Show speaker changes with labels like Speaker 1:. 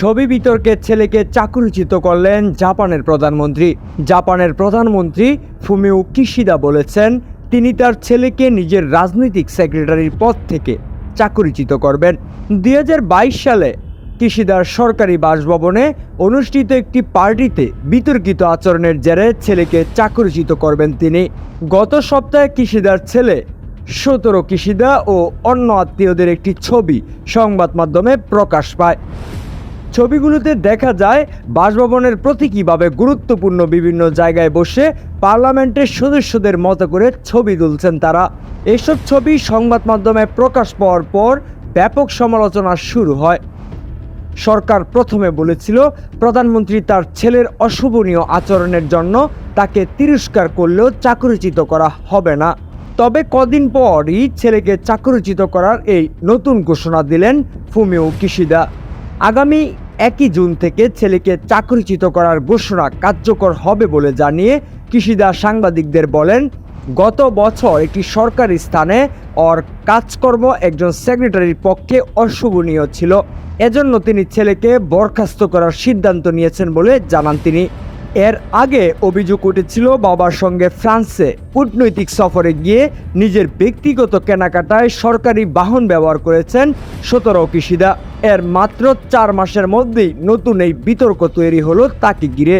Speaker 1: ছবি বিতর্কে ছেলেকে চাকরিচ্যুত করলেন জাপানের প্রধানমন্ত্রী। জাপানের প্রধানমন্ত্রী ফুমিও কিশিদা বলেছেন তিনি তার ছেলেকে নিজের রাজনৈতিক সেক্রেটারির পদ থেকে চাকরিচ্যুত করবেন। 2022 সালে কিশিদার সরকারি বাসভবনে অনুষ্ঠিত একটি পার্টিতে বিতর্কিত আচরণের জেরে ছেলেকে চাকরিচ্যুত করবেন তিনি। গত সপ্তাহে কিশিদার ছেলে 17 কিশিদা ও অন্য আত্মীয়দের একটি ছবি সংবাদ মাধ্যমে প্রকাশ পায়। ছবিগুলোতে দেখা যায় বাসভবনের প্রতীকীভাবে গুরুত্বপূর্ণ বিভিন্ন জায়গায় বসে পার্লামেন্টের সদস্যদের মতো করে ছবি তুলছেন তারা। এসব ছবি সংবাদ মাধ্যমে প্রকাশ পাওয়ার পর ব্যাপক সমালোচনা শুরু হয়। সরকার প্রথমে বলেছিল প্রধানমন্ত্রী তার ছেলের অশোভনীয় আচরণের জন্য তাকে তিরস্কার করলেও চাকরিচ্যুত করা হবে না। তবে কদিন পরই ছেলেকে চাকরিচ্যুত করার এই নতুন ঘোষণা দিলেন ফুমিও কিশিদা। আগামী 1 জুন থেকে ছেলেকে চাকরিচ্যুত করার ঘোষণা কার্যকর হবে বলে জানিয়ে কিশিদা সাংবাদিকদের বলেন, গত বছর একটি সরকারি স্থানে ওর কাজকর্ম একজন সেক্রেটারির পক্ষে অশোভনীয় ছিল, এজন্য তিনি ছেলেকে বরখাস্ত করার সিদ্ধান্ত নিয়েছেন বলে জানান তিনি। এর আগে অভিযোগ উঠেছিল বাবার সঙ্গে ফ্রান্সে কূটনৈতিক সফরে গিয়ে নিজের ব্যক্তিগত কেনাকাটায় সরকারি বাহন ব্যবহার করেছেন 17 কিশিদা। এর মাত্র 4 মাসের মধ্যেই নতুন এই বিতর্ক তৈরি হলো তাকে ঘিরে।